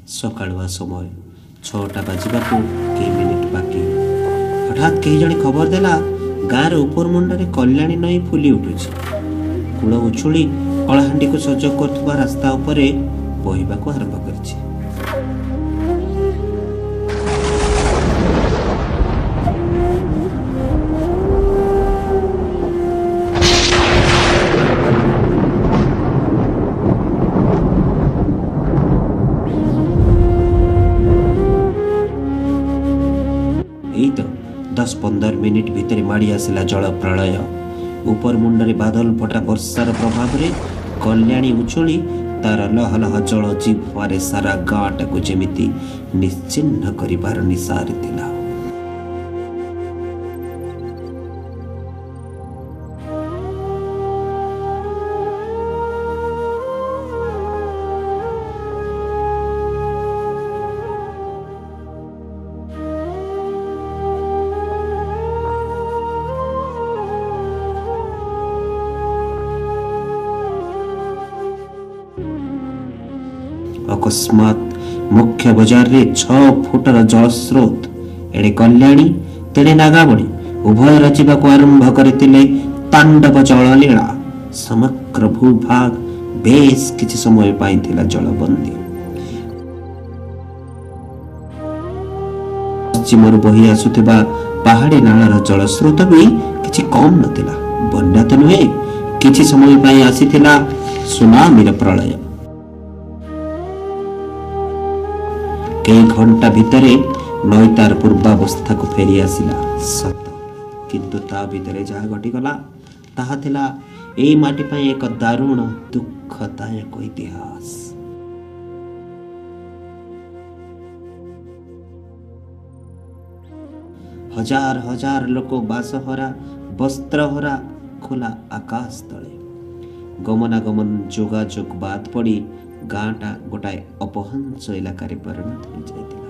सकाळुआ समय 6टा बाजिबाकू कई मिनिट बाकी हठात कई जणे खबर देला गाँव ऊपर मुंडे कल्याणी नई फुली उठुछि। कूल उछुली कलाहांडी को सजग करथुबा रास्ता उपरे बहिबाकू आरंभ करछि। यही तो 10-15 मिनिट भितर माड़ी आसिला जल प्रलय। ऊपर मुंडरे बादल फटा वर्षार प्रभाव रे कल्याणी उछुली तार लहलह जल जीवारे सारा गाँटाକୁ जेमिति निश्चिन्न करिबार निसार थिला। अकस्मात मुख्य बाजार रे 6 फुटर जलस्रोत एड़े कल्याणी तेड़े नागावली उभय रचिबाकू आरंभ करथिले तांडव जललीला। समग्र भूभाग बेस किछि समय पाइथिला जलबंदी। पश्चिमरु बही आसुथिबा पहाड़ी नाळर जलस्रोत भी किछि कम नथिला। बन्या तो नुहे किछि समय पाई आसीथिला सुनामीर प्रलय। कई घंटा भितरे नई तार पूर्वावस्था को फेरी आसिला सत, किंतु ता भितरे जहा घटिगला ताहा थिला एई माटी पई एक दारुण दुःखदायक इतिहास। हजार हजार लोक बासहरा वस्त्रहरा खोला आकाश तले गमनागमन जोगाजोग बाद पड़ी गाँटा गोटाए अपहंस इलाकार परिणत हो जाइतिला।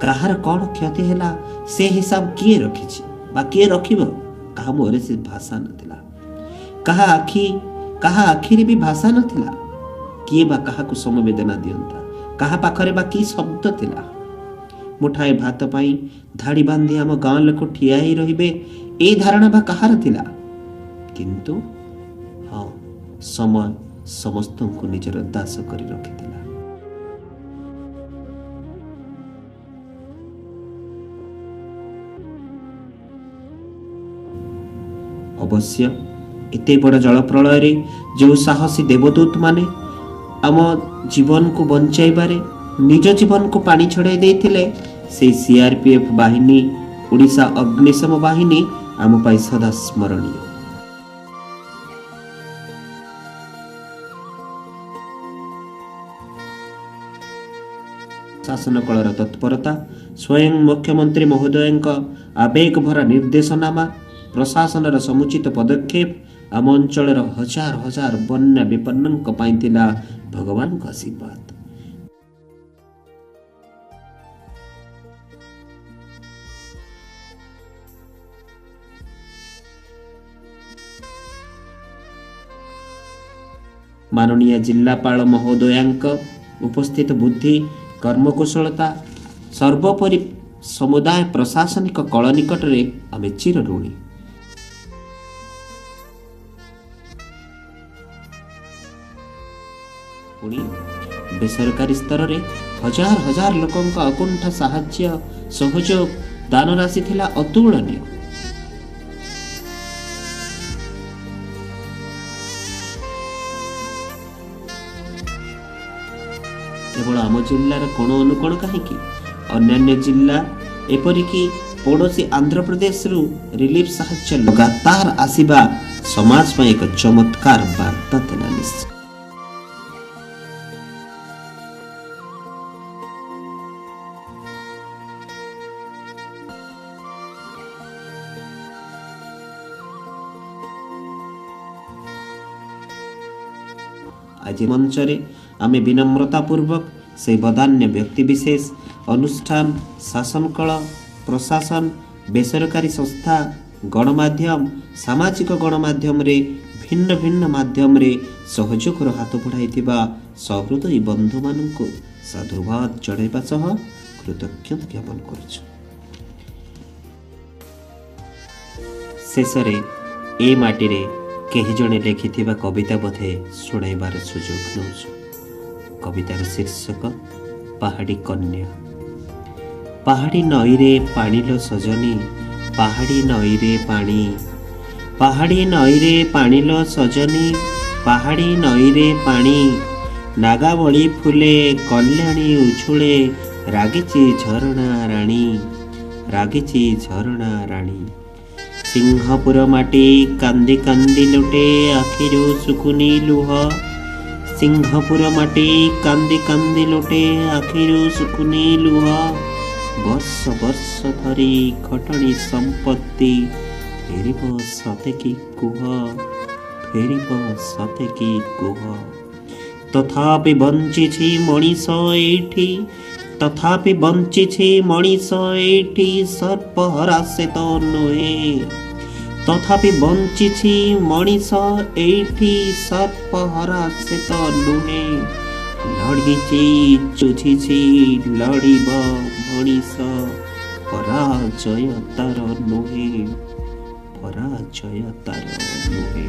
काहार कौन क्षति हैला से हिसाब किए रखिछि बा किए रखिबो कहा मोरे से भाषा नथिला। कहा आखिरे भी भाषा नथिला। किए बा कहा को समवेदना दियंता। कहा पाखरे बा की शब्द थिला। मुठाए भात पाई धाड़ी बांधी आम गाँ लोक ठिया ही रहिबे ए धारणा बा कहार थिला। किंतु हाँ समय समस्त को निजर दास करी रखिथिला। अवश्य एते बड़ जल प्रलय रे जो साहसी देवदूत माने आम जीवन को बंचाइबारे निज जीवन को पानी छड़ाई देथिले से सीआरपीएफ बाहिनी ओडिशा अग्निशम बाहिनी आम पाई सदा स्मरणीय। शासन कलर तत्परता स्वयं मुख्यमंत्री महोदय आवेग भरा निर्देशनामा प्रशासन समुचित पदक्षेप आम अंचल हजार हजार बन्या विपन्न भगवान का आशीर्वाद। माननीय जिल्लापाल महोदयांक उपस्थित बुद्धि कर्मकुशलता सर्वोपरि समुदाय प्रशासनिक कल निकट रे आमे चिर ऋणी। पुणी बेसरकारी स्तर रे हजार हजार लोकंक अकुंठ साहाय्य सहयोग दान राशि थिला अतुलनीय। केवल आम जिल्लार कोण अनुकोण कहीं अन्य जिल्ला एपरिकी पड़ोसी आंध्र प्रदेश रु रिलीफ साहाय्य लगातार आसीबा समाज में एक चमत्कार वार्ता थिला। निश्चय आज मंचरे आमे विनम्रता पूर्वक से बदान्य व्यक्ति विशेष अनुष्ठान शासन कल प्रशासन बेसरकारी संस्था गणमाध्यम सामाजिक गणमाध्यम रे भिन्न भिन्न माध्यम रे सहयोगर हाथ बढ़ाई सहृदयी बंधु मानक साधुवाद जणाइबा सह कृतज्ञता ज्ञापन करुछु। शेषरे ए माटी रे केही जणे लिखिथिबा कविता बोधे सुनाइबार सुजोग नउछु। कवितार शीर्षक पहाड़ी कन्या। पहाड़ी नई रे पानी लो सजनी, पहाड़ी नई रे पानी, पहाड़ी नई रे पानी लो सजनी, पहाड़ी नई रे पानी, नागावली फुले कल्याणी उछुळे, रागिची झरणा राणी, रागिची झरणा राणी। सिंहपुर माटी कांदी कांदी लुटे आखिरु सुकुनी लुह, सिंहपुर माटी कांदी कांदी लुटे आखिरु सुकुनी लुह। वर्ष वर्ष धरी घटणी संपत्ति फेरिब सते कि कुह, फेरिब सते कि कुह। तथापि बंचिछि मनीष एठी, तथापि बंचिछि मनीष एठी, सर्पहरा से तो नुहे। तथापि बंचिछि मनीष एठी, सर्पहरा से तो नुहे। लड़िछि जुझिछि लड़िब मनीष, पराजय तार नुहे, पराजय तार नुहे।